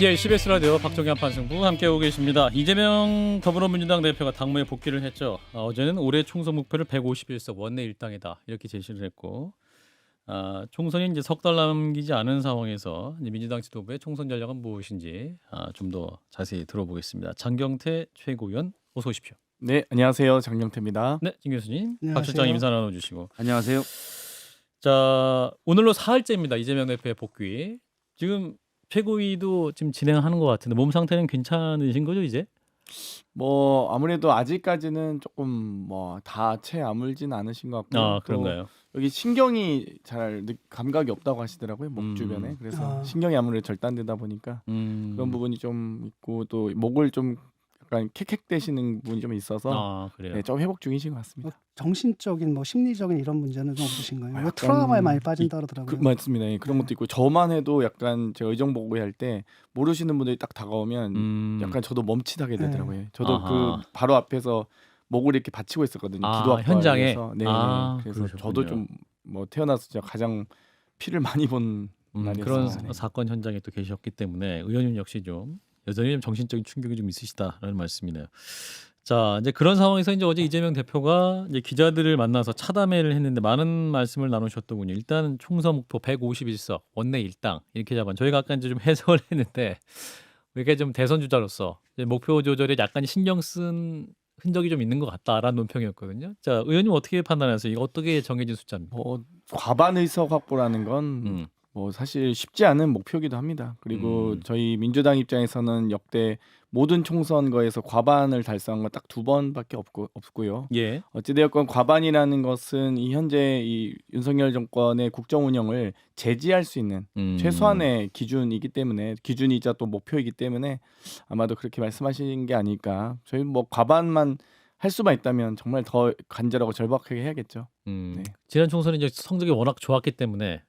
예, CBS 라디오 박정현 판승부 함께하고 계십니다. 이재명 더불어민주당 대표가 당무에 복귀를 했죠. 어제는 올해 총선 목표를 151석 원내 일당이다 이렇게 제시를 했고, 총선이 이제 석 달 남기지 않은 상황에서 이제 민주당 지도부의 총선 전략은 무엇인지 좀 더 자세히 들어보겠습니다. 장경태 최고위원 어서 오십시오. 네, 안녕하세요. 장경태입니다. 네, 김 교수님, 안녕하세요. 박 실장 인사 나눠주시고. 안녕하세요. 자, 오늘로 사흘째입니다. 이재명 대표의 복귀. 지금 최고위도 지금 진행하는 것 같은데 몸 상태는 괜찮으신 거죠 이제? 뭐 아무래도 아직까지는 조금 뭐 다 채 아물진 않으신 것 같고, 또 그런가요? 여기 신경이 잘 감각이 없다고 하시더라고요, 목 주변에. 그래서 신경이 아무래도 절단되다 보니까 그런 부분이 좀 있고, 또 목을 좀 약간 캑캑대시는 부분이 좀 있어서 그래요. 네, 좀 회복 중이신 것 같습니다. 정신적인 뭐 심리적인 이런 문제는 좀 없으신가요? 약간 트라우마에 많이 빠진다 그러더라고요. 맞습니다. 예, 그런 것도 있고, 저만 해도 약간 제가 의정 보고할 때 모르시는 분들이 딱 다가오면 약간 저도 멈칫하게 되더라고요. 저도 아하. 그 바로 앞에서 목을 이렇게 받치고 있었거든요. 아, 기도 악보를 현장에? 위해서. 네, 그래서 그러셨군요. 저도 좀 뭐 태어나서 진짜 가장 피를 많이 본 그런 날이었어요. 네. 사건 현장에 또 계셨기 때문에 의원님 역시 좀 여전히 좀 정신적인 충격이 좀 있으시다라는 말씀이네요. 자, 이제 그런 상황에서 이제 어제 이재명 대표가 이제 기자들을 만나서 차담회를 했는데 많은 말씀을 나누셨더군요. 일단 총선 목표 151석 원내 일당 이렇게 잡은, 저희가 아까 이제 좀 해석을 했는데 이게 좀 대선 주자로서 이제 목표 조절에 약간 신경 쓴 흔적이 좀 있는 것 같다라는 논평이었거든요. 자, 의원님 어떻게 판단하세요? 이거 어떻게 정해진 숫자입니까? 뭐 과반 의석 확보라는 건 음. 뭐 사실 쉽지 않은 목표이기도 합니다. 그리고 저희 민주당 입장에서는 역대 모든 총선거에서 과반을 달성한 건 딱 2번밖에 없고요. 예. 어찌되었건 과반이라는 것은 이 현재 이 윤석열 정권의 국정 운영을 제지할 수 있는 최소한의 기준이기 때문에, 기준이자 또 목표이기 때문에 아마도 그렇게 말씀하신 게 아닐까. 저희 뭐 과반만 할 수만 있다면 정말 더 간절하고 절박하게 해야겠죠. 네. 지난 총선이 이제 성적이 워낙 좋았기 때문에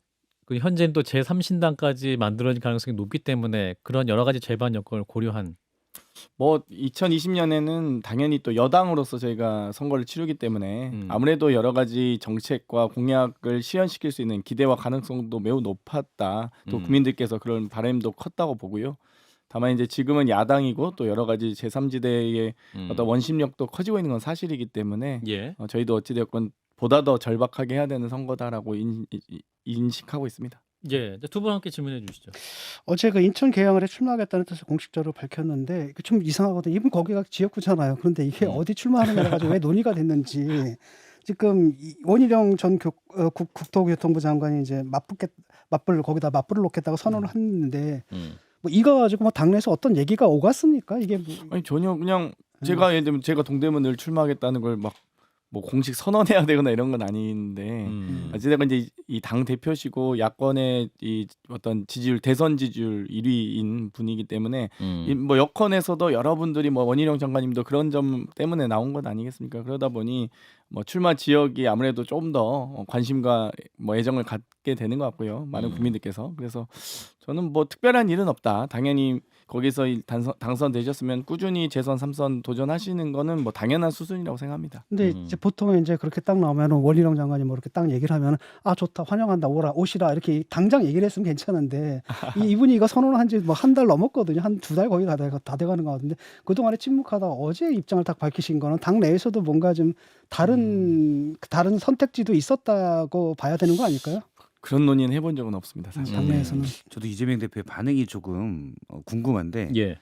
그 현재는 또 제3신당까지 만들어질 가능성이 높기 때문에 그런 여러 가지 제반 여건을 고려한. 뭐 2020년에는 당연히 또 여당으로서 저희가 선거를 치르기 때문에 아무래도 여러 가지 정책과 공약을 실현시킬 수 있는 기대와 가능성도 매우 높았다. 또 국민들께서 그런 바람도 컸다고 보고요. 다만 이제 지금은 야당이고 또 여러 가지 제3지대의 어떤 원심력도 커지고 있는 건 사실이기 때문에 예. 저희도 어찌되었건 보다 더 절박하게 해야 되는 선거다라고 인식하고 있습니다. 예. 두 분 함께 질문해 주시죠. 어제 그 인천 계양을에 출마하겠다는 뜻을 공식적으로 밝혔는데 이게 좀 이상하거든요. 이분 거기가 지역구잖아요. 그런데 이게 어디 출마하느냐 가지고 왜 논의가 됐는지 지금 원희룡 전 국토교통부 장관이 이제 맞불을 거기다 맞불을 놓겠다고 선언을 했는데 뭐 이거 가지고 뭐 당내에서 어떤 얘기가 오갔습니까? 이게 뭐 아니 전혀 그냥 제가 예를 들면 제가 동대문을 출마하겠다는 걸 막 뭐 공식 선언해야 되거나 이런 건 아닌데 어찌됐건 이제 이 당 대표시고 야권의 이 어떤 지지율, 대선 지지율 1위인 분이기 때문에 뭐 여권에서도 여러분들이 뭐 원희룡 장관님도 그런 점 때문에 나온 것 아니겠습니까? 그러다 보니 뭐 출마 지역이 아무래도 좀 더 관심과 뭐 애정을 갖게 되는 것 같고요. 많은 국민들께서. 그래서 저는 뭐 특별한 일은 없다. 당연히 거기서 당선되셨으면 꾸준히 재선 3선 도전하시는 거는 뭐 당연한 수순이라고 생각합니다. 근데 이제 보통 이제 그렇게 딱 나오면은 원희룡 장관이 뭐 이렇게 딱 얘기를 하면은 아 좋다 환영한다 오시라 이렇게 당장 얘기를 했으면 괜찮은데 이분이 이거 선언한 지 뭐 한 달 넘었거든요. 한 2달 거의 다 돼가는 것 같은데 그동안에 침묵하다 어제 입장을 딱 밝히신 거는 당 내에서도 뭔가 좀 다른 선택지도 있었다고 봐야 되는 거 아닐까요? 그런 논의는 해본 적은 없습니다, 사실. 당내에서는. 저도 이재명 대표의 반응이 조금 궁금한데 예.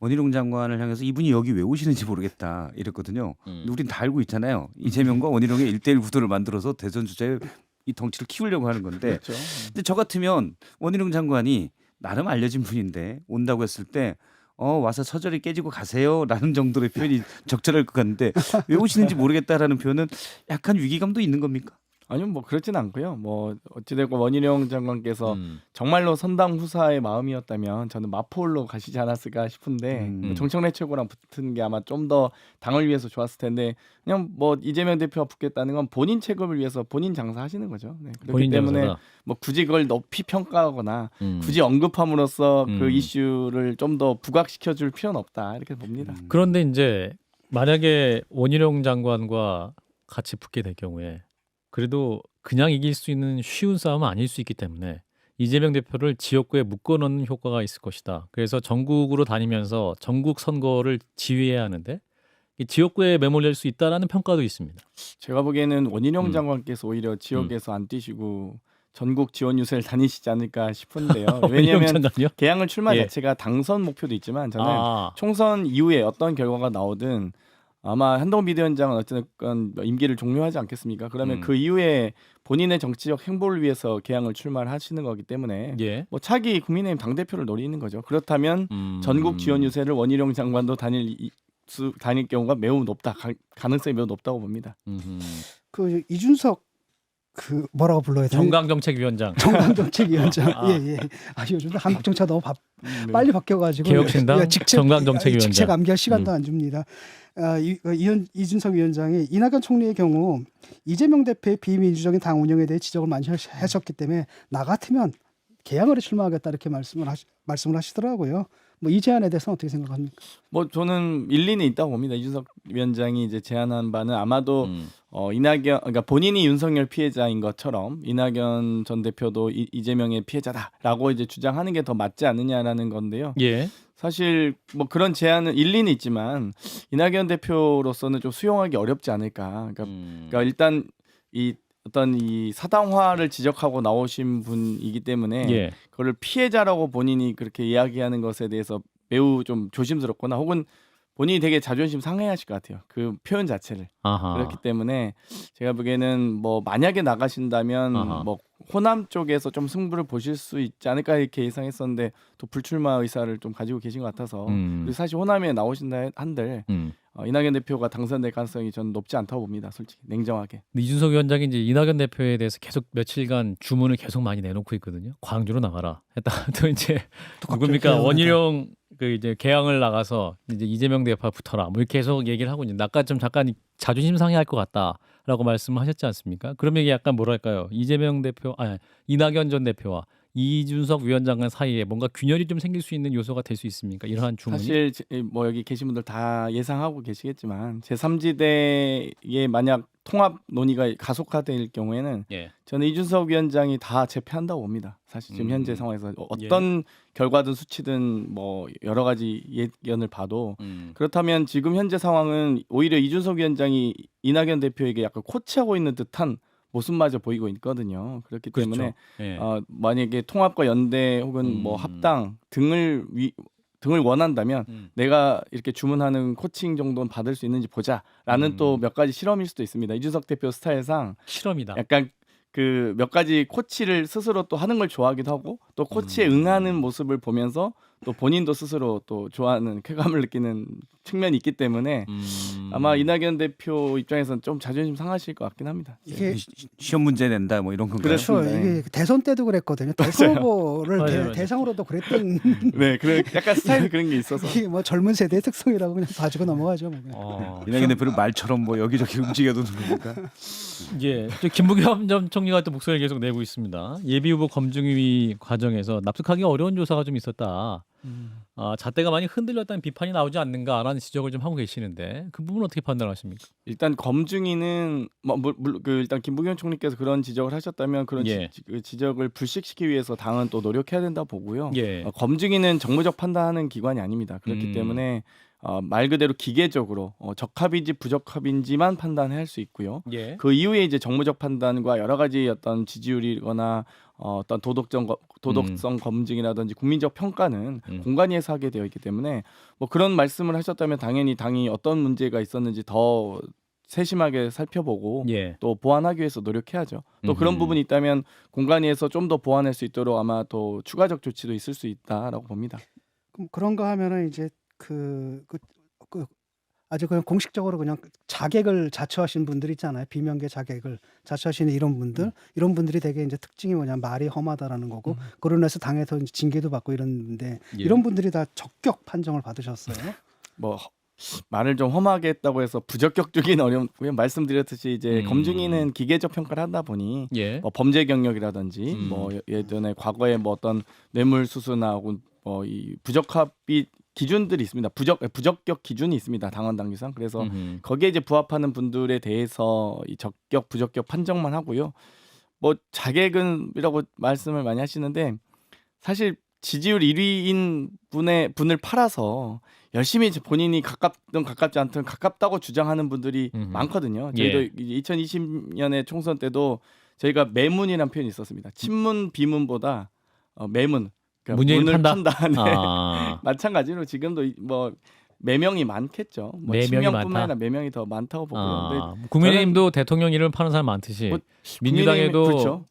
원희룡 장관을 향해서 이분이 여기 왜 오시는지 모르겠다 이랬거든요. 근데 우린 다 알고 있잖아요. 이재명과 원희룡의 1대1 구도를 만들어서 대선 주자의 이 덩치를 키우려고 하는 건데 그렇죠. 근데 저 같으면 원희룡 장관이 나름 알려진 분인데 온다고 했을 때 와서 서절이 깨지고 가세요라는 정도의 표현이 적절할 것 같은데 왜 오시는지 모르겠다라는 표현은 약간 위기감도 있는 겁니까? 아니요, 뭐 그렇진 않고요. 뭐 어찌됐건 원희룡 장관께서 정말로 선당 후사의 마음이었다면 저는 마포로 가시지 않았을까 싶은데 뭐 정청래 최고랑 붙은 게 아마 좀 더 당을 위해서 좋았을 텐데 그냥 뭐 이재명 대표가 붙겠다는 건 본인 체급을 위해서 본인 장사하시는 거죠. 네, 그렇기 본인 때문에 장사다. 뭐 굳이 그걸 높이 평가하거나 굳이 언급함으로써 그 이슈를 좀 더 부각시켜줄 필요는 없다 이렇게 봅니다. 그런데 이제 만약에 원희룡 장관과 같이 붙게 될 경우에 그래도 그냥 이길 수 있는 쉬운 싸움은 아닐 수 있기 때문에 이재명 대표를 지역구에 묶어넣는 효과가 있을 것이다. 그래서 전국으로 다니면서 전국 선거를 지휘해야 하는데 이 지역구에 매몰릴 수 있다라는 평가도 있습니다. 제가 보기에는 원희룡 음. 장관께서 오히려 지역에서 안 뛰시고 전국 지원 유세를 다니시지 않을까 싶은데요. 원희룡 왜냐하면 장관이요? 개항을 출마 예. 자체가 당선 목표도 있지만 저는 아, 총선 이후에 어떤 결과가 나오든 아마 한동훈 비대위원장은 어쨌든 임기를 종료하지 않겠습니까? 그러면 그 이후에 본인의 정치적 행보를 위해서 개항을 출마를 하시는 거기 때문에 예. 뭐 차기 국민의힘 당대표를 노리는 거죠. 그렇다면 전국 지원 유세를 원희룡 장관도 다닐 경우가 매우 높다. 가능성이 매우 높다고 봅니다. 그 이준석 그 뭐라고 불러야 되나? 정강정책위원장, 정강정책위원장. 아. 예. 아 요즘 한국 정치가 너무 네. 빨리 바뀌어가지고 개혁신당 정강정책위원장. 직책 암기할 시간도 안 줍니다. 이준석 위원장이 이낙연 총리의 경우 이재명 대표의 비민주적인 당 운영에 대해 지적을 많이 하셨기 때문에 나 같으면 개항을 출마하겠다 이렇게 말씀을 하시더라고요. 뭐 이 제안에 대해서는 어떻게 생각합니까? 뭐 저는 일리는 있다고 봅니다. 이준석 위원장이 이제 제안한 바는 아마도 이낙연 그러니까 본인이 윤석열 피해자인 것처럼 이낙연 전 대표도 이재명의 피해자다라고 이제 주장하는 게 더 맞지 않느냐라는 건데요. 예. 사실 뭐 그런 제안은 일리는 있지만 이낙연 대표로서는 좀 수용하기 어렵지 않을까. 그러니까 일단 이 어떤 이 사당화를 지적하고 나오신 분이기 때문에 예. 그거를 피해자라고 본인이 그렇게 이야기하는 것에 대해서 매우 좀 조심스럽거나 혹은 본인이 되게 자존심 상해하실 것 같아요. 그 표현 자체를. 아하. 그렇기 때문에 제가 보기에는 뭐 만약에 나가신다면 아하. 뭐 호남 쪽에서 좀 승부를 보실 수 있지 않을까 이렇게 예상했었는데 또 불출마 의사를 좀 가지고 계신 것 같아서 그리고 사실 호남에 나오신다 한들 이낙연 대표가 당선될 가능성이 저는 높지 않다고 봅니다. 솔직히 냉정하게. 이준석 위원장이 이제 이낙연 대표에 대해서 계속 며칠간 주문을 계속 많이 내놓고 있거든요. 광주로 나가라. 했다가 또 이제 누굽니까 개항을 원희룡 그 이제 개항을 나가서 이제 이재명 대표 붙어라. 뭐 이렇게 계속 얘기를 하고 있는데 아까 좀 잠깐 자존심 상해할 것 같다라고 말씀을 하셨지 않습니까? 그러면 이게 약간 뭐랄까요? 이낙연 전 대표와 이준석 위원장 간 사이에 뭔가 균열이 좀 생길 수 있는 요소가 될 수 있습니까? 이러한 주문이. 사실 뭐 여기 계신 분들 다 예상하고 계시겠지만 제3지대에 만약 통합 논의가 가속화될 경우에는 예. 저는 이준석 위원장이 다 제패한다고 봅니다. 사실 지금 현재 상황에서 어떤 결과든 수치든 뭐 여러 가지 예견을 봐도 그렇다면 지금 현재 상황은 오히려 이준석 위원장이 이낙연 대표에게 약간 코치하고 있는 듯한 모습마저 보이고 있거든요. 그렇기 때문에 예. 만약에 통합과 연대 혹은 뭐 합당 등을 원한다면 내가 이렇게 주문하는 코칭 정도는 받을 수 있는지 보자라는 또 몇 가지 실험일 수도 있습니다. 이준석 대표 스타일상 실험이다. 약간 그 몇 가지 코치를 스스로 또 하는 걸 좋아하기도 하고 또 코치에 응하는 모습을 보면서 또 본인도 스스로 또 좋아하는 쾌감을 느끼는 측면이 있기 때문에 아마 이낙연 대표 입장에서는 좀 자존심 상하실 것 같긴 합니다. 이게 시험 문제 낸다 뭐 이런 건가요? 그렇죠. 그렇습니다. 이게 대선 때도 그랬거든요. 대선 후보를 맞아요. 대상으로도 그랬던 네, 그런 약간 스타일이 그런 게 있어서 이게 뭐 젊은 세대의 특성이라고 그냥 봐주고 넘어가죠. 뭐. 이낙연 대표를 말처럼 뭐 여기저기 움직여도 됩니까? 예, 김부겸 전 총리가 또 목소리를 계속 내고 있습니다. 예비 후보 검증위 과정에서 납득하기 어려운 조사가 좀 있었다. 잣대가 많이 흔들렸다는 비판이 나오지 않는가라는 지적을 좀 하고 계시는데 그 부분 어떻게 판단하십니까? 일단 검증위는 일단 김부겸 총리께서 그런 지적을 하셨다면 그런 예. 그 지적을 불식시키기 위해서 당은 또 노력해야 된다고 보고요. 예. 검증위는 정무적 판단하는 기관이 아닙니다. 그렇기 때문에 말 그대로 기계적으로 적합인지 부적합인지만 판단할 수 있고요. 예. 그 이후에 이제 정무적 판단과 여러 가지 어떤 지지율이거나 어떤 도덕성 검증이라든지 국민적 평가는 공간위에서 하게 되어 있기 때문에 뭐 그런 말씀을 하셨다면 당연히 당이 어떤 문제가 있었는지 더 세심하게 살펴보고 예. 또 보완하기 위해서 노력해야죠. 또 그런 부분이 있다면 공간위에서 좀 더 보완할 수 있도록 아마 또 추가적 조치도 있을 수 있다라고 봅니다. 그럼 그런가 하면은 이제 아주 그냥 공식적으로 그냥 자객을 자처하신 분들 있잖아요. 비명계 자객을 자처하시는 이런 분들이 되게 이제 특징이 뭐냐 말이 험하다라는 거고 그로 인해서 당에서 이제 징계도 받고 이러는데 예. 이런 분들이 다 적격 판정을 받으셨어요. 뭐 말을 좀 험하게 했다고 해서 부적격적인 어려움 말씀드렸듯이 이제 검증위는 기계적 평가를 하다 보니 예. 뭐 범죄 경력이라든지 뭐 예전에 과거에 뭐 어떤 뇌물 수수나 혹은 뭐 이 부적합이 기준들이 있습니다. 부적격 기준이 있습니다. 당원 당규상. 그래서 거기에 이제 부합하는 분들에 대해서 이 적격 부적격 판정만 하고요. 뭐 자객은이라고 말씀을 많이 하시는데 사실 지지율 1위인 분을 팔아서 열심히 이제 본인이 가깝든 가깝지 않든 가깝다고 주장하는 분들이 음흠. 많거든요. 예. 저희도 2020년에 총선 때도 저희가 매문이라는 표현이 있었습니다. 친문 비문보다 매문 그러니까 문재인을 문을 판다? 판다. 네. 아. 마찬가지로 지금도 뭐 매명이 많겠죠. 뭐 매명이 친명뿐만 많다? 아니라 매명이 더 많다고 보고요. 근데 아, 국민의힘도 대통령 이름을 파는 사람 많듯이 뭐 민주당에도 그렇죠.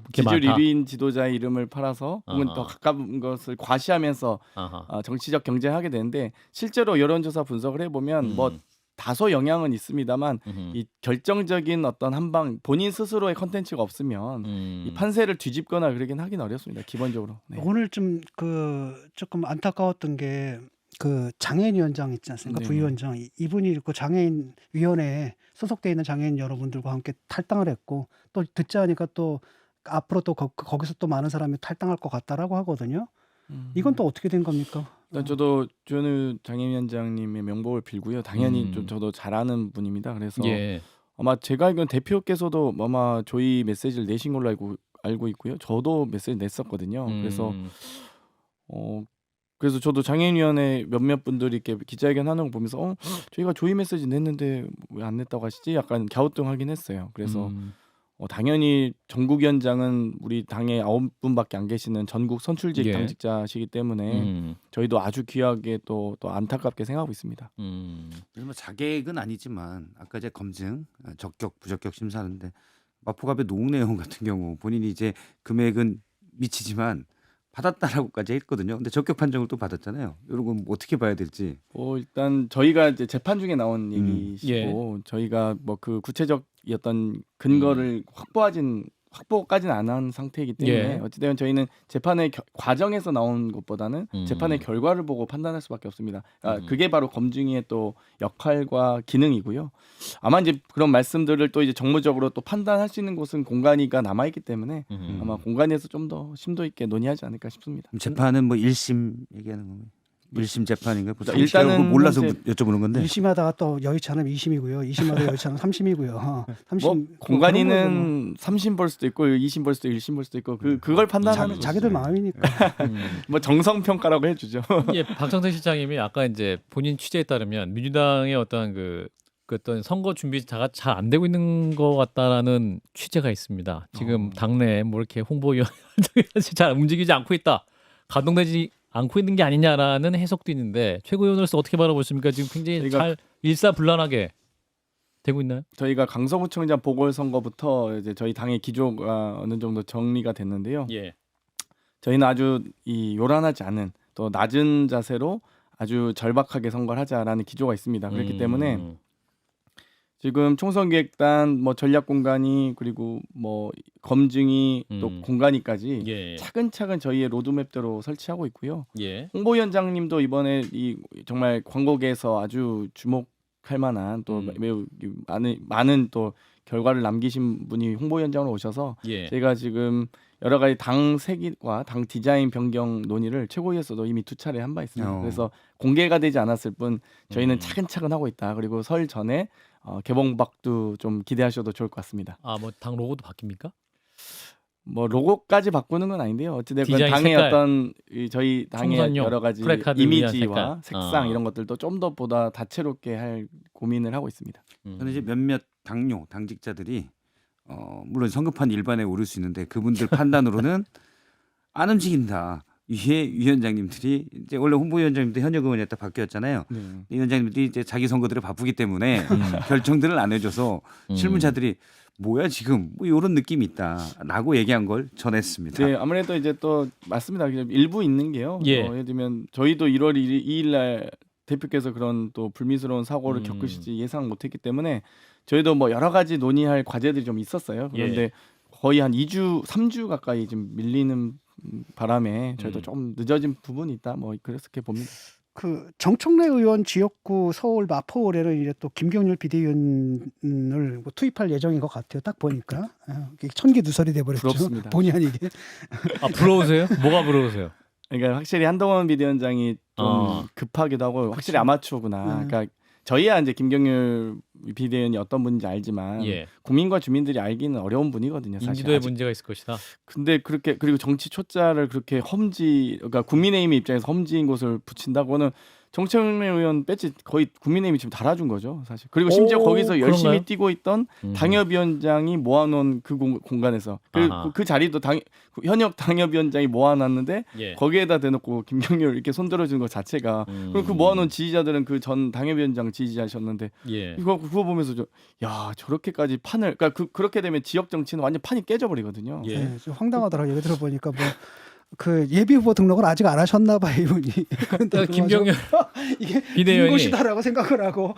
그게 지지율 많다. 1위인 지도자의 이름을 팔아서 혹은 아하. 더 가까운 것을 과시하면서 아하. 정치적 경쟁하게 되는데 실제로 여론조사 분석을 해보면 뭐 음. 다소 영향은 있습니다만 음흠. 이 결정적인 어떤 한방 본인 스스로의 컨텐츠가 없으면 이 음. 판세를 뒤집거나 그러긴 하긴 어렵습니다. 기본적으로. 네. 오늘 좀 조금 안타까웠던 게 그 장애인 위원장 있지 않습니까? 네. 부위원장 이분이 그 장애인 위원회에 소속돼 있는 장애인 여러분들과 함께 탈당을 했고 또 듣자 하니까 또 앞으로 또 거기서 또 많은 사람이 탈당할 것 같다라고 하거든요. 이건 또 어떻게 된 겁니까? 일단 저도 조현우 장애위원장님의 명복을 빌고요. 당연히 좀 음. 저도 잘 아는 분입니다. 그래서 예. 아마 제가 알기로는 대표께서도 아마 저희 메시지를 내신 걸로 알고 있고요. 저도 메시지 냈었거든요. 그래서 그래서 저도 장애인위원회 몇몇 분들이 이렇게 기자회견 하는 거 보면서 저희가 조이 메시지 냈는데 왜 안 냈다고 하시지? 약간 갸우뚱하긴 했어요. 그래서 당연히 전국위원장은 우리 당에 9분밖에 안 계시는 전국 선출직 예. 당직자시기 때문에 저희도 아주 귀하게 또 안타깝게 생각하고 있습니다. 그래서 뭐 자객은 아니지만 아까 이제 검증, 적격, 부적격 심사하는데 마포갑의 노웅래의원 같은 경우 본인이 이제 금액은 미치지만 받았다라고까지 했거든요. 근데 적격 판정을 또 받았잖아요. 이런 건 어떻게 봐야 될지. 일단 저희가 이제 재판 중에 나온 얘기시고 저희가 뭐 그 구체적이었던 근거를 확보까지는 안 한 상태이기 때문에 예. 어찌되면 저희는 재판의 과정에서 나온 것보다는 재판의 결과를 보고 판단할 수밖에 없습니다. 그게 바로 검증의 또 역할과 기능이고요. 아마 이제 그런 말씀들을 또 이제 정무적으로 또 판단할 수 있는 곳은 공간이가 남아 있기 때문에 아마 공간에서 좀 더 심도 있게 논의하지 않을까 싶습니다. 재판은 뭐 1심 얘기하는 건가요? 1심 재판인가요? 일단은 몰라서 현재 여쭤보는 건데. 1심하다가 또 여의치 않으면 2심이고요. 2심하다 여의치 않으면 3심이고요. 3심 뭐 공간이는 3심 볼 수도 있고 2심 볼 수도 있고 1심 볼 수도 있고 그걸 판단하는 자기들 마음이니까. 뭐 정성 평가라고 해주죠. 예, 박정태 실장님이 아까 이제 본인 취재에 따르면 민주당의 어떤 그 어떤 선거 준비가 잘 안 되고 있는 것 같다라는 취재가 있습니다. 지금 당내에 뭐 이렇게 홍보위원 잘 움직이지 않고 있다, 가동되지 않고 있는 게 아니냐라는 해석도 있는데 최고위원으로서 어떻게 바라보십니까? 지금 굉장히 잘 일사불란하게 되고 있나요? 저희가 강서구청장 보궐선거부터 이제 저희 당의 기조가 어느 정도 정리가 됐는데요. 예. 저희는 아주 이 요란하지 않은 또 낮은 자세로 아주 절박하게 선거를 하자라는 기조가 있습니다. 그렇기 때문에 지금 총선기획단 뭐 전략공간이 그리고 뭐 검증이 또 공간이까지 예. 차근차근 저희의 로드맵대로 설치하고 있고요. 예. 홍보위원장님도 이번에 이 정말 광고계에서 아주 주목할 만한 또 매우 많은 또 결과를 남기신 분이 홍보위원장으로 오셔서 예. 제가 지금 여러 가지 당 색과 당 디자인 변경 논의를 최고위에서도 이미 2차례 한 바 있습니다. 그래서 공개가 되지 않았을 뿐 저희는 차근차근 하고 있다. 그리고 설 전에 개봉박도 좀 기대하셔도 좋을 것 같습니다. 아, 뭐 당 로고도 바뀝니까? 뭐 로고까지 바꾸는 건 아닌데요. 어찌됐건 디자인 당의 색깔, 어떤 저희 당의 총선용 여러 가지 플래카드를 위한 이미지와 색깔. 색상 이런 것들도 좀 더 보다 다채롭게 할 고민을 하고 있습니다. 저는 이제 몇몇 당뇨 당직자들이 물론 성급한 일반에 오를 수 있는데 그분들 판단으로는 안 움직인다. 위원장님들이 이제 원래 홍보위원장님도 현역 의원이었다 바뀌었잖아요. 네. 이 위원장님들이 이제 자기 선거들에 바쁘기 때문에 결정들을 안 해줘서 실무자들이 뭐야 지금 뭐 이런 느낌이 있다라고 얘기한 걸 전했습니다. 네, 아무래도 이제 또 맞습니다. 그냥 일부 있는 게요. 예. 예를 들면 저희도 1월 2일 날 대표께서 그런 또 불미스러운 사고를 겪으실지 예상 못했기 때문에 저희도 뭐 여러 가지 논의할 과제들이 좀 있었어요. 그런데 거의 한 2주, 3주 가까이 좀 밀리는 바람에 저희도 좀 늦어진 부분이 있다. 뭐 그렇게 봅니다. 그 정청래 의원 지역구 서울 마포을에는 이제 또 김경률 비대위원을 뭐 투입할 예정인 것 같아요. 딱 보니까 천기누설이 돼버렸죠. 부럽습니다. 본의 아니게. 아, 부러우세요? 뭐가 부러우세요? 그러니까 확실히 한동훈 비대위원장이 좀 급하기도 하고 확실히 아마추어구나. 그러니까 저희야 이제 김경률 비대위원이 어떤 분인지 알지만 예. 국민과 주민들이 알기는 어려운 분이거든요. 사실. 인지도에 아직. 문제가 있을 것이다. 근데 그렇게 그리고 정치 초짜를 그렇게 그러니까 국민의힘의 입장에서 험지인 곳을 붙인다고는 정청래 의원 배지 거의 국민의힘이 지금 달아준 거죠, 사실. 그리고 심지어 오, 거기서 열심히 그런가요? 뛰고 있던 당협위원장이 모아놓은 그 공간에서 아하. 그 자리도 현역 당협위원장이 모아놨는데 예. 거기에다 대놓고 김경률 이렇게 손들어주는 것 자체가 그리고 그 모아놓은 지지자들은 그 전 당협위원장 지지자셨는데 예. 그거 보면서 야 저렇게까지 판을 그러니까 그렇게 되면 지역 정치는 완전 판이 깨져버리거든요. 예. 네, 좀 황당하더라고요. 얘기 들어보니까 뭐 그 예비 후보 등록을 아직 안 하셨나 봐요, 이분이. 그러니까 김경률 이게 비대위원이 이것이다라고 생각을 하고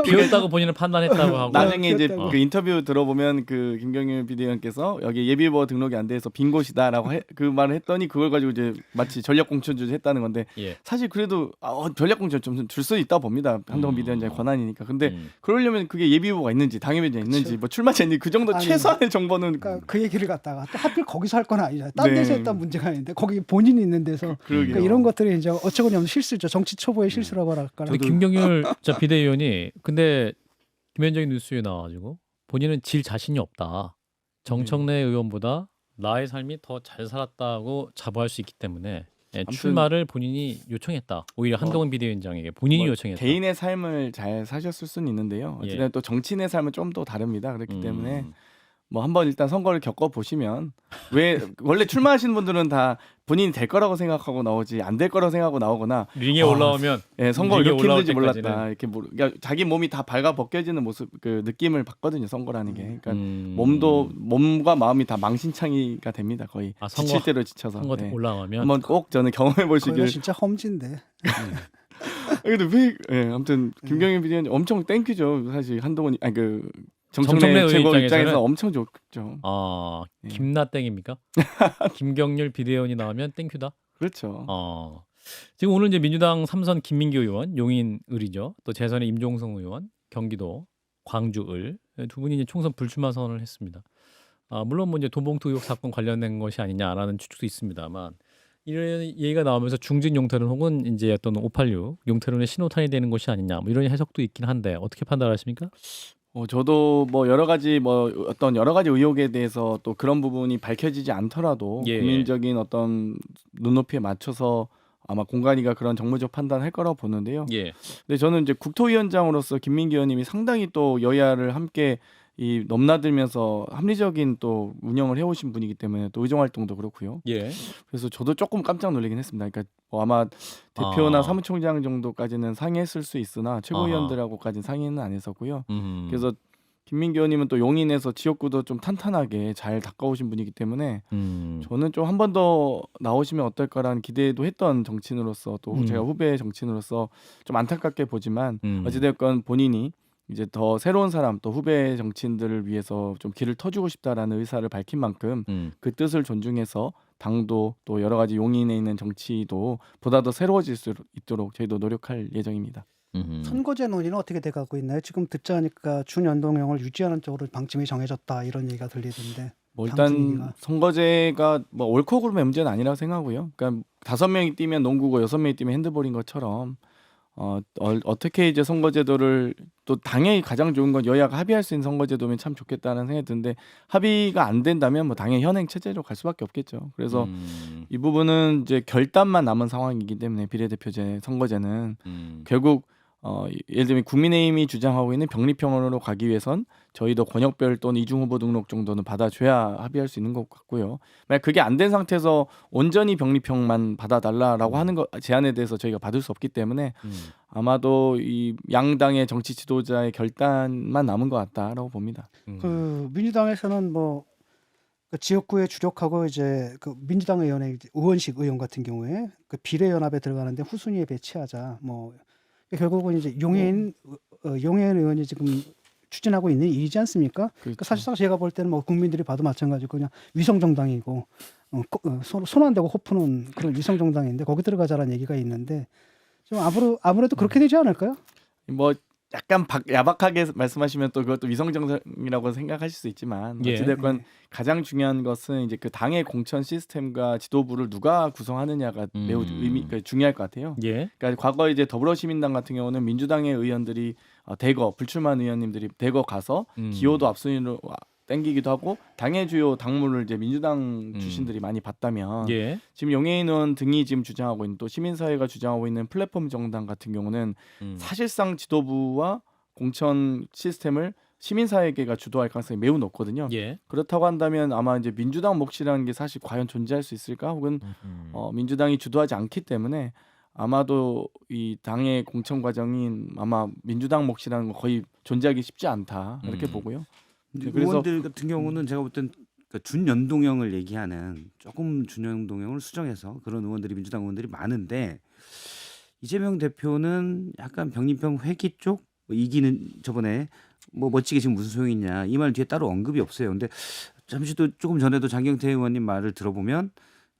비었다고 본인은 판단했다고 하고 나중에 이제 그랬다고. 그 인터뷰 들어보면 그 김경률 비대위원께서 여기 예비 후보 등록이 안 돼서 빈 곳이다라고 그 말을 했더니 그걸 가지고 이제 마치 전략 공천주를 했다는 건데 예. 사실 그래도 전략 공천 좀 줄 수 있다 봅니다. 한동훈 비대위원장의 권한이니까. 근데 그러려면 그게 예비 후보가 있는지 당협위원장이 있는지 뭐 출마자 있는지 그 정도 아니, 최소한의 정보는 그러니까 그 얘기를 갖다가 또 하필 거기서 할 건 아니잖아요. 딴 데서 네. 했던 문제가 있는데 거기 본인이 있는 데서 그러게요. 그러니까 이런 것들이 이제 어처구니 없는 실수죠. 정치 초보의 실수라고 할까. 근데 김경률 비대위원이 근데 김현정의 뉴스에 나와가지고 본인은 질 자신이 없다. 정청래 의원보다 나의 삶이 더 잘 살았다고 자부할 수 있기 때문에 출마를 본인이 요청했다. 오히려 한동훈 비대위원장에게 본인이 요청했다. 개인의 삶을 잘 사셨을 수는 있는데요. 어쨌든 예. 또 정치인의 삶은 좀 더 다릅니다. 그렇기 때문에 뭐 한번 일단 선거를 겪어 보시면 왜 원래 출마하시는 분들은 다 본인이 될 거라고 생각하고 나오지 안 될 거라고 생각하고 나오거나 링에 올라오면 예, 선거가 링에 이렇게 올라올 힘든지 몰랐다. 때까지는. 이렇게 그러니까 자기 몸이 다 발가 벗겨지는 모습 그 느낌을 받거든요. 선거라는 게. 그러니까 음. 몸과 마음이 다 망신창이가 됩니다. 거의 아, 선거- 지칠 대로 지쳐서. 선거 네. 올라가면 한번 꼭 저는 경험해 거기가 보시길. 진짜 험진데. 근데 왜 아무튼 김경일 비대위원님 엄청 땡큐죠. 사실 한동훈 아니 그 정청래 정청래 의원 최고 입장에서는? 입장에서 엄청 좋죠. 아 예. 김나땡입니까? 김경률 비대위원이 나오면 땡큐다. 그렇죠. 지금 오늘 이제 민주당 3선 김민교 의원 용인을이죠. 또 재선의 임종성 의원 경기도 광주을 두 분이 이제 총선 불출마 선언을 했습니다. 물론 뭐 이제 돈봉투 의혹 사건 관련된 것이 아니냐라는 추측도 있습니다만 이런 얘기가 나오면서 중진 용태론 혹은 이제 어떤 586 용태론의 신호탄이 되는 것이 아니냐 뭐 이런 해석도 있긴 한데 어떻게 판단하십니까? 저도 뭐 여러 가지 의혹에 대해서 또 그런 부분이 밝혀지지 않더라도 예. 국민적인 어떤 눈높이에 맞춰서 아마 공간위가 그런 정무적 판단할 거라고 보는데요. 예. 근데 저는 이제 국토위원장으로서 김민기 의원님이 상당히 또 여야를 함께 이 넘나들면서 합리적인 또 운영을 해오신 분이기 때문에 또 의정 활동도 그렇고요. 예. 그래서 저도 조금 깜짝 놀라긴 했습니다. 그러니까 뭐 아마 대표나 아. 사무총장 정도까지는 상의했을 수 있으나 최고위원들하고까지는 상의는 안 했었고요. 그래서 김민기 의원님은 또 용인에서 지역구도 좀 탄탄하게 잘 닦아오신 분이기 때문에 저는 좀 한 번 더 나오시면 어떨까라는 기대도 했던 정치인으로서 또 제가 후배 정치인으로서 좀 안타깝게 보지만 어찌됐건 본인이 이제 더 새로운 사람 또 후배 정치인들을 위해서 좀 길을 터주고 싶다라는 의사를 밝힌 만큼 그 뜻을 존중해서 당도 또 여러 가지 용인에 있는 정치도 보다 더 새로워질 수 있도록 저희도 노력할 예정입니다. 선거제 논의는 어떻게 돼가고 있나요? 지금 듣자 하니까 준연동형을 유지하는 쪽으로 방침이 정해졌다 이런 얘기가 들리던데. 뭐 당 일단 분위기가. 선거제가 뭐 옳고 그름의 문제는 아니라고 생각하고요. 그러니까 5명이 뛰면 농구고 6명이 뛰면 핸드볼인 것처럼 어떻게 이제 선거제도를 또 당연히 가장 좋은 건 여야가 합의할 수 있는 선거제도면 참 좋겠다는 생각이 드는데 합의가 안 된다면 뭐 당연히 현행 체제로 갈 수밖에 없겠죠. 그래서 이 부분은 이제 결단만 남은 상황이기 때문에 비례대표제 선거제는 결국 예를 들면 국민의힘이 주장하고 있는 병립형으로 가기 위해선 저희도 권역별 또는 이중 후보 등록 정도는 받아줘야 합의할 수 있는 것 같고요. 만약 그게 안 된 상태에서 온전히 병립형만 받아달라라고 하는 거 제안에 대해서 저희가 받을 수 없기 때문에 아마도 이 양당의 정치 지도자의 결단만 남은 것 같다라고 봅니다. 그 민주당에서는 뭐 그 지역구에 주력하고 이제 그 민주당 의원의 이제 우원식 의원 같은 경우에 그 비례연합에 들어가는데 후순위에 배치하자. 뭐 결국은 이제 용해인 의원이 지금 추진하고 있는 일이지 않습니까? 그러니까 사실상 제가 볼 때는 뭐 국민들이 봐도 마찬가지고 그냥 위성 정당이고 손 안 대고 호푸는 그런 위성 정당인데 거기 들어가자라는 얘기가 있는데 좀 아무래도 그렇게 되지 않을까요? 뭐 약간 야박하게 말씀하시면 또 그것도 위성정당이라고 생각하실 수 있지만 예. 어찌됐건 가장 중요한 것은 이제 그 당의 공천 시스템과 지도부를 누가 구성하느냐가 매우 그러니까 중요할 것 같아요. 예. 그러니까 과거 이제 더불어시민당 같은 경우는 민주당의 의원들이 대거 불출마한 의원님들이 대거 가서 기호도 앞순위로 땡기기도 하고 당의 주요 당무를 이제 민주당 출신들이 많이 봤다면 예. 지금 용해인 의원 등이 지금 주장하고 있는 또 시민사회가 주장하고 있는 플랫폼 정당 같은 경우는 사실상 지도부와 공천 시스템을 시민사회계가 주도할 가능성이 매우 높거든요. 예. 그렇다고 한다면 아마 이제 민주당 몫이라는 게 사실 과연 존재할 수 있을까? 혹은 민주당이 주도하지 않기 때문에 아마도 이 당의 공천 과정인 아마 민주당 몫이라는 거 거의 존재하기 쉽지 않다 이렇게 보고요. 그래서 의원들 같은 경우는 제가 볼 땐 준연동형을 얘기하는 조금 준연동형을 수정해서 그런 의원들이 민주당 의원들이 많은데 이재명 대표는 약간 병립형 회기 쪽 이기는 저번에 뭐 멋지게 지금 무슨 소용이 있냐 이 말 뒤에 따로 언급이 없어요. 근데 잠시도 조금 전에도 장경태 의원님 말을 들어보면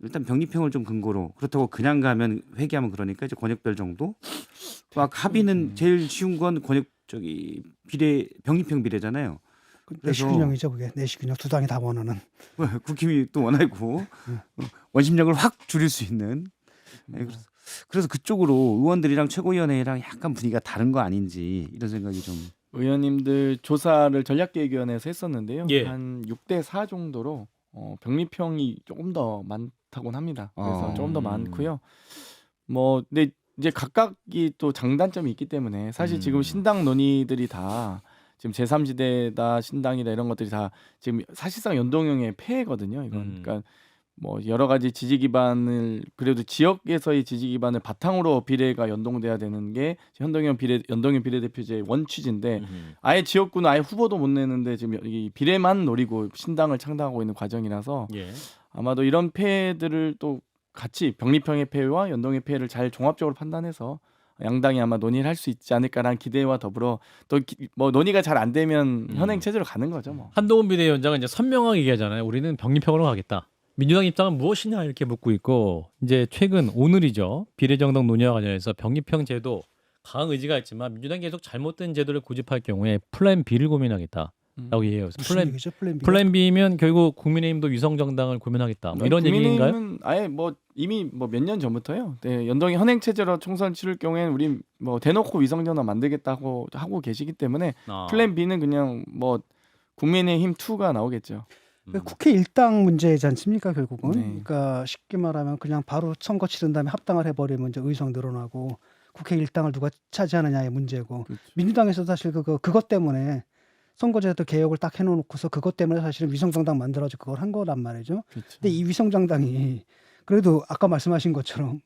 일단 병립형을 좀 근거로 그렇다고 그냥 가면 회기하면 그러니까 이제 권역별 정도 막 합의는 제일 쉬운 건 권역 비례 병립형 비례잖아요. 내시균형이죠 그게. 내시균형 두 당이 다 원하는. 국힘이 또 원하고 원심력을 확 줄일 수 있는. 네, 그래서 그쪽으로 의원들이랑 최고위원회랑 약간 분위기가 다른 거 아닌지 이런 생각이 좀. 의원님들 조사를 전략계획위원회에서 했었는데요. 예. 한 6대4 정도로 병립형이 조금 더 많다곤 합니다. 그래서 조금 더 많고요. 뭐 근데 이제 각각이 또 장단점이 있기 때문에 사실 지금 신당 논의들이 다 지금 제3지대다 신당이다 이런 것들이 다 지금 사실상 연동형의 폐해거든요. 이건 그러니까 뭐 여러 가지 지지 기반을 그래도 지역에서의 지지 기반을 바탕으로 비례가 연동돼야 되는 게 연동형 비례대표제의 원취지인데 아예 지역구는 아예 후보도 못 내는데 지금 이 비례만 노리고 신당을 창당하고 있는 과정이라서 예. 아마도 이런 폐해들을 또 같이 병립형의 폐해와 연동의 폐해를 잘 종합적으로 판단해서 양당이 아마 논의를 할 수 있지 않을까라는 기대와 더불어 또 뭐 논의가 잘 안 되면 현행 체제로 가는 거죠. 뭐. 한동훈 비대위원장은 이제 선명하게 얘기하잖아요. 우리는 병립형으로 가겠다. 민주당 입장은 무엇이냐 이렇게 묻고 있고 이제 최근 오늘이죠. 비례정당 논의와 관련해서 병립형 제도 강한 의지가 있지만 민주당이 계속 잘못된 제도를 고집할 경우에 플랜 B를 고민하겠다라고 얘기해요. 무슨 얘기죠? 플랜 B. 플랜 B면 결국 국민의힘도 위성정당을 고민하겠다. 뭐 이런 얘기인가요? 국민의힘은 아예 뭐 이미 뭐 몇 년 전부터요. 네, 연동이 현행 체제로 총선 치를 경우에는 우리 뭐 대놓고 위성정당 만들겠다고 하고 계시기 때문에 플랜 B는 그냥 뭐 국민의힘 2가 나오겠죠. 국회 일당 문제이지 않습니까 결국은. 네. 그러니까 쉽게 말하면 그냥 바로 선거 치른 다음에 합당을 해버리면 이제 의석 늘어나고 국회 일당을 누가 차지하느냐의 문제고. 그렇죠. 민주당에서 사실 그것 때문에 선거제도 개혁을 딱 해놓고서 그것 때문에 사실은 위성정당 만들어서 그걸 한 거란 말이죠. 그렇죠. 근데 이 위성정당이 그래도 아까 말씀하신 것처럼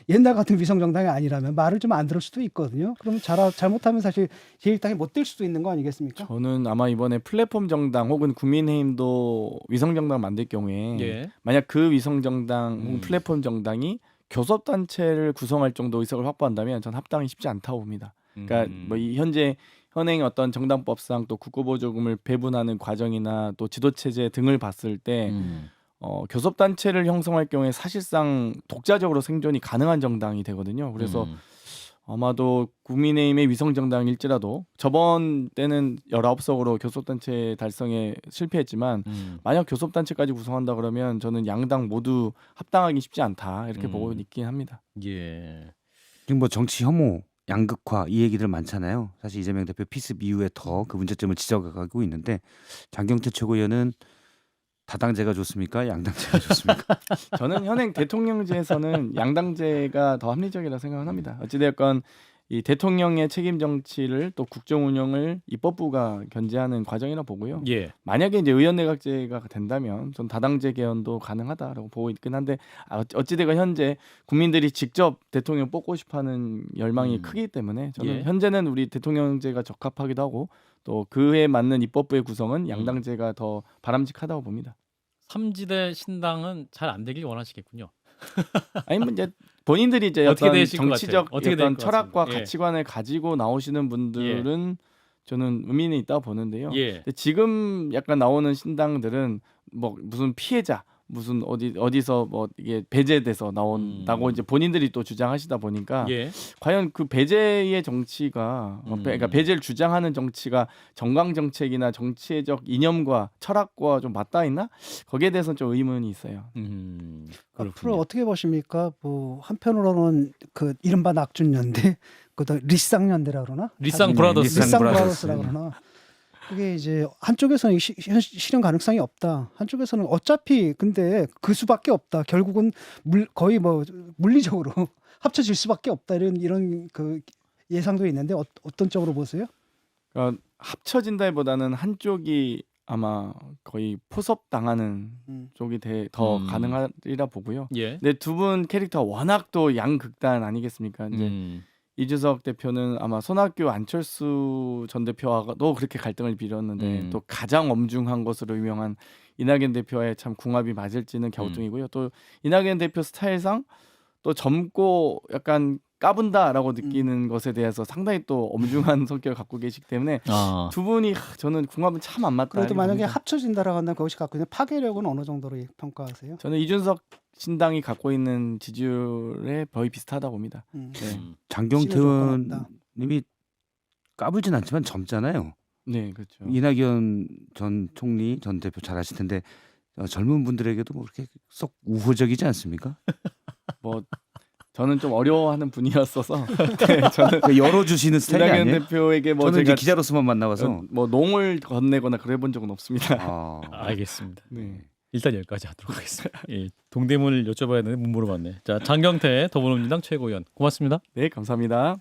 옛날 같은 위성정당이 아니라면 말을 좀 안 들을 수도 있거든요. 그럼 잘못하면 사실 제1당이 못 될 수도 있는 거 아니겠습니까? 저는 아마 이번에 플랫폼 정당 혹은 국민의힘도 위성정당 만들 경우에 예. 만약 그 위성정당 혹은 플랫폼 정당이 교섭단체를 구성할 정도 의석을 확보한다면 전 합당이 쉽지 않다고 봅니다. 그러니까 뭐 이 현행 어떤 정당법상 또 국고보조금을 배분하는 과정이나 또 지도체제 등을 봤을 때 교섭단체를 형성할 경우에 사실상 독자적으로 생존이 가능한 정당이 되거든요. 그래서 아마도 국민의힘의 위성정당일지라도 저번 때는 19석으로 교섭단체 달성에 실패했지만 만약 교섭단체까지 구성한다 그러면 저는 양당 모두 합당하기 쉽지 않다 이렇게 보고 있긴 합니다. 예. 지금 뭐 정치 혐오 양극화 이 얘기들 많잖아요. 사실 이재명 대표 피습 이후에 더 그 문제점을 지적하고 있는데 장경태 최고위원은 다당제가 좋습니까? 양당제가 좋습니까? 저는 현행 대통령제에서는 양당제가 더 합리적이라고 생각을 합니다. 어찌되었건 이 대통령의 책임 정치를 또 국정 운영을 입법부가 견제하는 과정이라 보고요. 예. 만약에 이제 의원내각제가 된다면 전 다당제 개헌도 가능하다라고 보고 있긴 한데 어찌되건 현재 국민들이 직접 대통령 뽑고 싶어하는 열망이 크기 때문에 저는 예. 현재는 우리 대통령제가 적합하기도 하고 또 그에 맞는 입법부의 구성은 양당제가 더 바람직하다고 봅니다. 3지대 신당은 잘 안 되길 원하시겠군요. 아니면 이제 본인들이 이제 어떻게 어떤 되실 것 정치적 같아요? 어떻게 될 어떤 것 철학과 같습니다. 예. 가치관을 가지고 나오시는 분들은 저는 의미는 있다고 보는데요. 예. 근데 지금 약간 나오는 신당들은 뭐 무슨 피해자 무슨 어디서 뭐 이게 배제돼서 나온다고 이제 본인들이 또 주장하시다 보니까 예. 과연 그 배제의 정치가 그러니까 배제를 주장하는 정치가 정강 정책이나 정치적 이념과 철학과 좀 맞닿아 있나? 거기에 대해서는 좀 의문이 있어요. 앞으로 그렇군요. 어떻게 보십니까? 뭐 한편으로는 그 이른바 낙준연대, 그다음 리쌍연대라 그러나? 리쌍 브라더스. 리쌍 브라더스. 브라더스라 그러나? 그게 이제 한쪽에서는 실현 가능성이 없다. 한쪽에서는 어차피 근데 그 수밖에 없다. 결국은 거의 뭐 물리적으로 합쳐질 수밖에 없다. 이런 그 예상도 있는데 어떤 쪽으로 보세요? 그러니까 합쳐진다기보다는 한쪽이 아마 거의 포섭당하는 쪽이 더 가능하리라 보고요. 예. 근데 두 분 캐릭터가 워낙 또 양극단 아니겠습니까? 이제 이준석 대표는 아마 손학규 안철수 전 대표와도 그렇게 갈등을 빚었는데 또 가장 엄중한 것으로 유명한 이낙연 대표와의 참 궁합이 맞을지는 갸우뚱이고요. 또 이낙연 대표 스타일상 또 젊고 약간 까분다라고 느끼는 것에 대해서 상당히 또 엄중한 성격을 갖고 계시기 때문에 아. 두 분이 저는 궁합은 참 안 맞다. 그래도 이렇게 만약에 봅니다. 합쳐진다라고 한다면 그것이 갖고 있는 파괴력은 어느 정도로 평가하세요? 저는 이준석 신당이 갖고 있는 지지율에 거의 비슷하다 봅니다. 네. 신의 조건 없다. 장경태님이 까불진 않지만 젊잖아요. 네, 그렇죠. 이낙연 전 총리 전 대표 잘 아실 텐데 젊은 분들에게도 뭐 그렇게 썩 우호적이지 않습니까? 뭐 저는 좀 어려워하는 분이었어서 네, 저는 열어주시는 스타일이 이낙연 아니에요? 대표에게 뭐 저는 이제 제가 기자로서만 만나봐서 뭐 농을 건네거나 그래 본 적은 없습니다. 알겠습니다. 네. 일단 여기까지 하도록 하겠습니다. 예, 동대문을 여쭤봐야 되는데 못 물어봤네. 자, 장경태 더불어민주당 최고위원 고맙습니다. 네, 감사합니다.